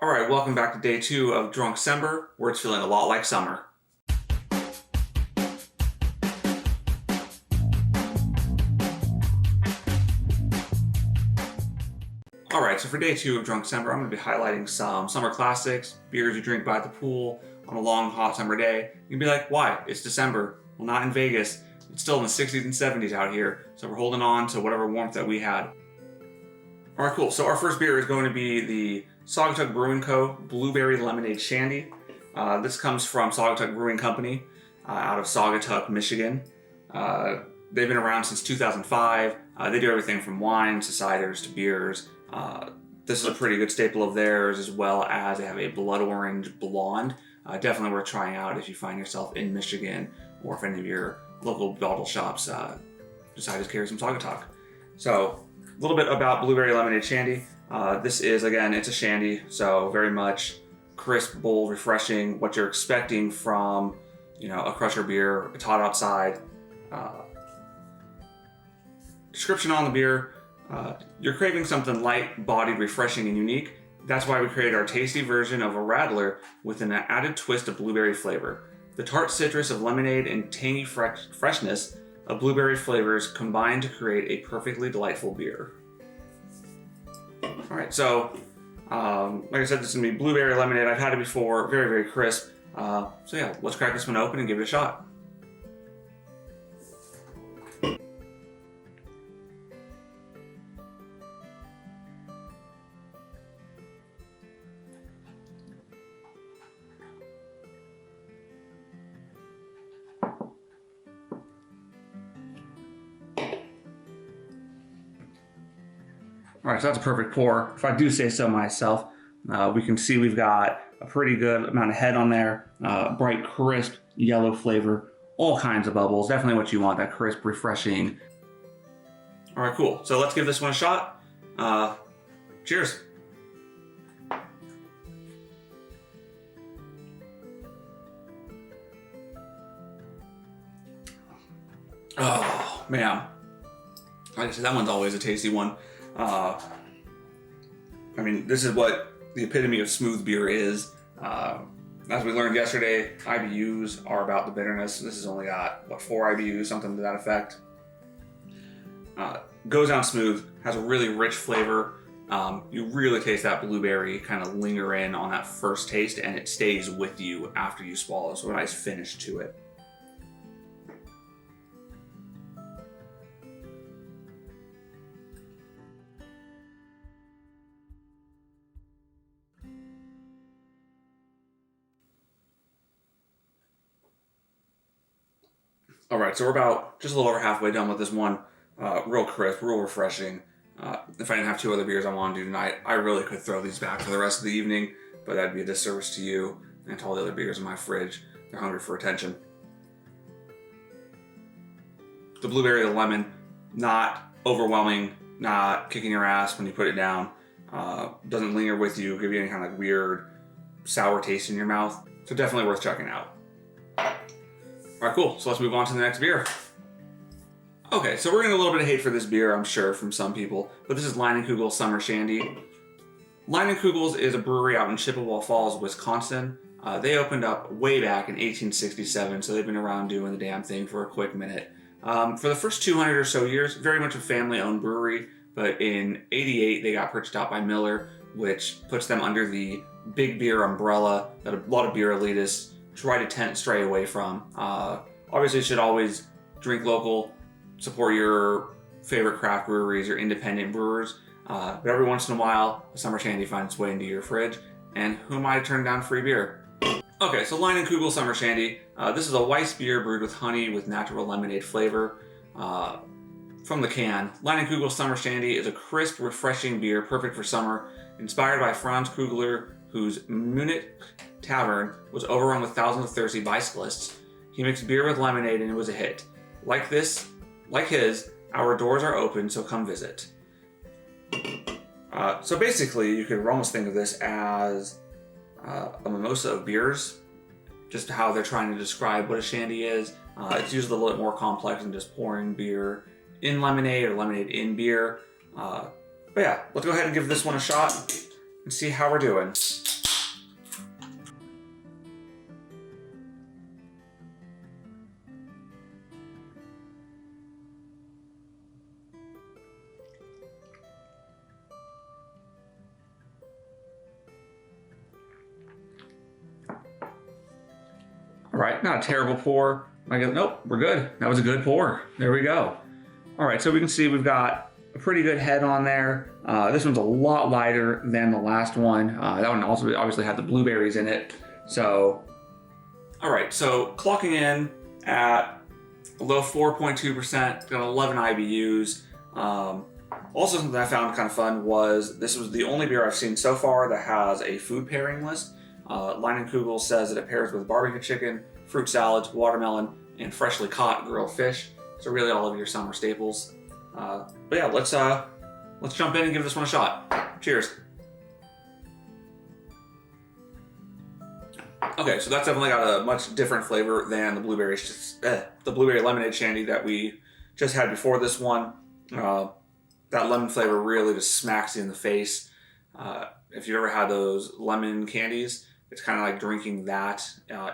Alright, welcome back to day 2 of Drunkcember, where it's feeling a lot like summer. Alright, so for day 2 of Drunkcember, I'm going to be highlighting some summer classics, beers you drink by the pool on a long, hot summer day. You can be like, why? It's December. Well, not in Vegas. It's still in the 60s and 70s out here, so we're holding on to whatever warmth that we had. Alright, cool. So our first beer is going to be the Saugatuck Brewing Co. Blueberry Lemonade Shandy. This comes from Saugatuck Brewing Company out of Saugatuck, Michigan. They've been around since 2005. They do everything from wines to ciders to beers. This is a pretty good staple of theirs, as well as they have a blood orange blonde. Definitely worth trying out if you find yourself in Michigan, or if any of your local bottle shops decide to carry some Saugatuck. So, a little bit about Blueberry Lemonade Shandy. This is, again, it's a shandy, so very much crisp, bold, refreshing, what you're expecting from, a crusher beer. It's hot outside. Description on the beer, you're craving something light-bodied, refreshing, and unique. That's why we created our tasty version of a Radler with an added twist of blueberry flavor. The tart citrus of lemonade and tangy freshness of blueberry flavors combine to create a perfectly delightful beer. Alright, so, like I said, this is going to be blueberry lemonade. I've had it before, very, very crisp. So yeah, let's crack this one open and give it a shot. Alright, so that's a perfect pour, if I do say so myself. We can see we've got a pretty good amount of head on there, bright, crisp, yellow flavor, all kinds of bubbles, definitely what you want, that crisp, refreshing. Alright, cool, so let's give this one a shot. Cheers. Oh, man. Like I said, that one's always a tasty one. I mean, this is what the epitome of smooth beer is. As we learned yesterday, IBUs are about the bitterness. This has only got, 4 IBUs, something to that effect. Goes down smooth, has a really rich flavor. You really taste that blueberry kind of linger in on that first taste, and it stays with you after you swallow, so a nice finish to it. Alright, so we're about just a little over halfway done with this one. Real crisp, real refreshing. If I didn't have 2 other beers I want to do tonight, I really could throw these back for the rest of the evening, but that'd be a disservice to you and to all the other beers in my fridge. They're hungry for attention. The blueberry, the lemon, not overwhelming, not kicking your ass when you put it down. Doesn't linger with you, give you any kind of weird sour taste in your mouth. So definitely worth checking out. Alright, cool. So let's move on to the next beer. Okay, so we're getting a little bit of hate for this beer, I'm sure, from some people, but this is Leinenkugel Summer Shandy. Leinenkugels is a brewery out in Chippewa Falls, Wisconsin. They opened up way back in 1867, so they've been around doing the damn thing for a quick minute. For the first 200 or so years, very much a family-owned brewery, but in '88 they got purchased out by Miller, which puts them under the big beer umbrella that a lot of beer elitists try to stray away from. Obviously, you should always drink local, support your favorite craft breweries, your independent brewers, but every once in a while, a summer shandy finds its way into your fridge, and who am I to turn down free beer? Okay, so Leinenkugel Summer Shandy. This is a Weiss beer brewed with honey with natural lemonade flavor. From the can, Leinenkugel Summer Shandy is a crisp, refreshing beer perfect for summer, inspired by Franz Kugler, whose Munich tavern was overrun with thousands of thirsty bicyclists. He mixed beer with lemonade and it was a hit. Like his, our doors are open, so come visit. So basically, you could almost think of this as a mimosa of beers, just how they're trying to describe what a shandy is. It's usually a little bit more complex than just pouring beer in lemonade or lemonade in beer. But yeah, let's go ahead and give this one a shot and see how we're doing. All right, not a terrible pour. I go, nope, we're good. That was a good pour. There we go. All right, so we can see we've got a pretty good head on there. This one's a lot lighter than the last one. That one also obviously had the blueberries in it. So, all right, so clocking in at a low 4.2%, got 11 IBUs. Also, something I found kind of fun was this was the only beer I've seen so far that has a food pairing list. Leinenkugel says that it pairs with barbecue chicken, fruit salads, watermelon, and freshly caught grilled fish. So really all of your summer staples. But yeah, let's jump in and give this one a shot. Cheers. Okay, so that's definitely got a much different flavor than the blueberry lemonade shandy that we just had before this one. That lemon flavor really just smacks you in the face. If you've ever had those lemon candies, it's kind of like drinking that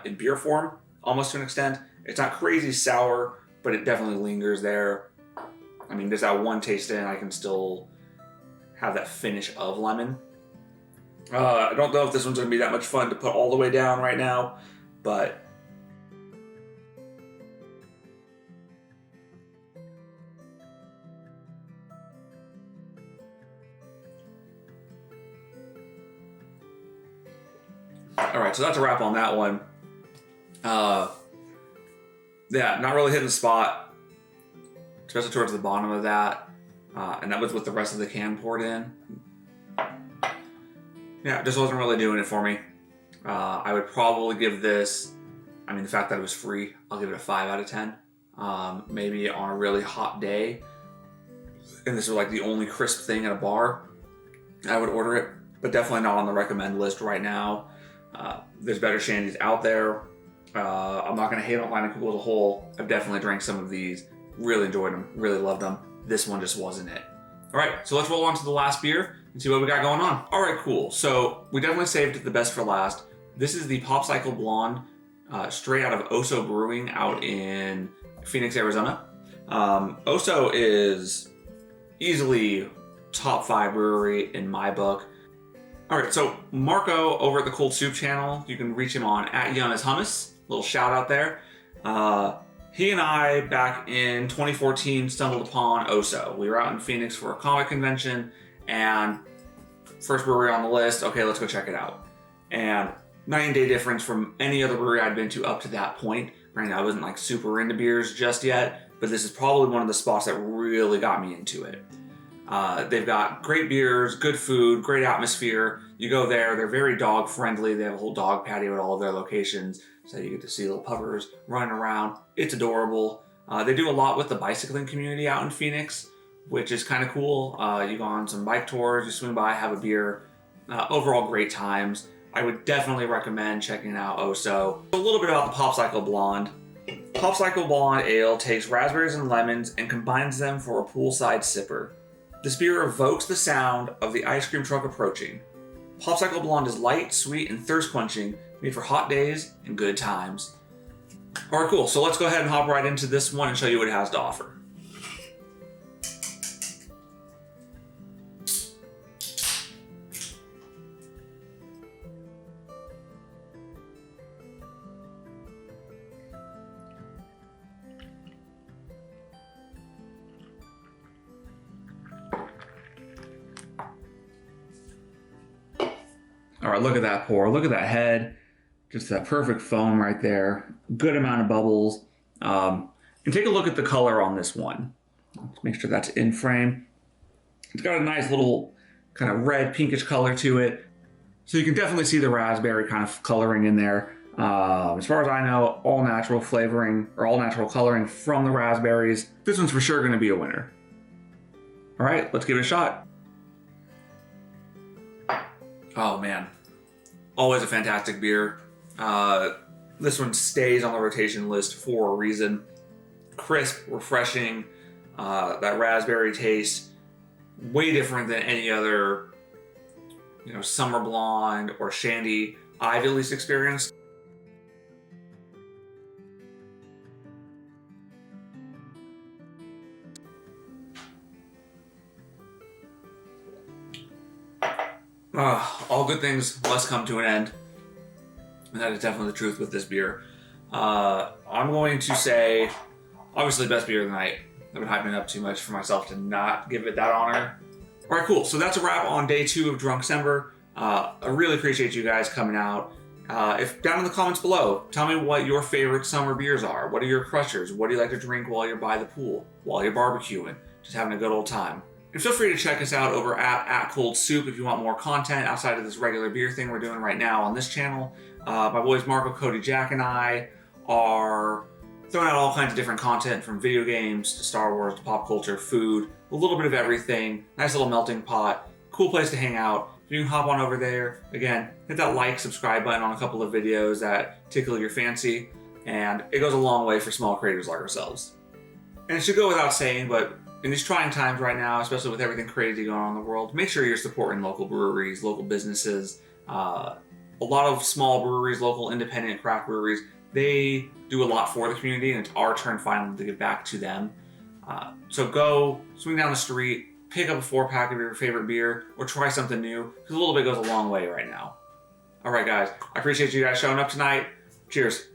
in beer form, almost to an extent. It's not crazy sour, but it definitely lingers there. I mean, just that one taste in, I can still have that finish of lemon. I don't know if this one's going to be that much fun to put all the way down right now, but all right, so that's a wrap on that one. Yeah, not really hitting the spot, especially towards the bottom of that. And that was with the rest of the can poured in. Yeah, it just wasn't really doing it for me. I would probably give this, I mean, the fact that it was free, I'll give it a 5 out of 10. Maybe on a really hot day, and this was like the only crisp thing at a bar, I would order it, but definitely not on the recommend list right now. There's better shandies out there. I'm not going to hate on Leinenkugel as a whole. I've definitely drank some of these, really enjoyed them, really loved them. This one just wasn't it. All right, so let's roll on to the last beer and see what we got going on. All right, cool. So we definitely saved the best for last. This is the Popcycle Blonde, straight out of O.H.S.O Brewing out in Phoenix, Arizona. O.H.S.O is easily top 5 brewery in my book. All right, so Marco over at the Cold Soup channel, you can reach him on @YoungAsHummus. Little shout out there. He and I, back in 2014, stumbled upon O.H.S.O. We were out in Phoenix for a comic convention, and first brewery on the list, okay, let's go check it out. And night and day difference from any other brewery I'd been to up to that point. Granted, I wasn't like super into beers just yet, but this is probably one of the spots that really got me into it. They've got great beers, good food, great atmosphere. You go there, they're very dog friendly. They have a whole dog patio at all of their locations, so you get to see little puppers running around. It's adorable. They do a lot with the bicycling community out in Phoenix, which is kind of cool. You go on some bike tours, you swing by, have a beer. Overall, great times. I would definitely recommend checking out O.H.S.O. A little bit about the Popcycle Blonde. Popcycle Blonde Ale takes raspberries and lemons and combines them for a poolside sipper. This beer evokes the sound of the ice cream truck approaching. Popcycle Blonde is light, sweet, and thirst-quenching, made for hot days and good times. All right, cool. So let's go ahead and hop right into this one and show you what it has to offer. All right, look at that pour. Look at that head. Just that perfect foam right there. Good amount of bubbles. And take a look at the color on this one. Let's make sure that's in frame. It's got a nice little kind of red pinkish color to it. So you can definitely see the raspberry kind of coloring in there. As far as I know, all natural flavoring or all natural coloring from the raspberries. This one's for sure going to be a winner. All right, let's give it a shot. Oh man, always a fantastic beer. This one stays on the rotation list for a reason. Crisp, refreshing, that raspberry taste, way different than any other, summer blonde or shandy I've at least experienced. All good things must come to an end. And that is definitely the truth with this beer. I'm going to say, obviously, best beer of the night. I've been hyping it up too much for myself to not give it that honor. All right, cool. So that's a wrap on day 2 of Drunkcember. I really appreciate you guys coming out. If down in the comments below, tell me what your favorite summer beers are. What are your crushers? What do you like to drink while you're by the pool, while you're barbecuing, just having a good old time? And feel free to check us out over at Cold Soup if you want more content outside of this regular beer thing we're doing right now on this channel. My boys Marco, Cody, Jack, and I are throwing out all kinds of different content, from video games to Star Wars to pop culture, food, a little bit of everything. Nice little melting pot. Cool place to hang out. If you can hop on over there, again, hit that like, subscribe button on a couple of videos that tickle your fancy, and it goes a long way for small creators like ourselves. And it should go without saying, but in these trying times right now, especially with everything crazy going on in the world, make sure you're supporting local breweries, local businesses. A lot of small breweries, local independent craft breweries, they do a lot for the community, and it's our turn finally to give back to them. So go swing down the street, pick up a 4-pack of your favorite beer, or try something new, because a little bit goes a long way right now. All right, guys, I appreciate you guys showing up tonight. Cheers.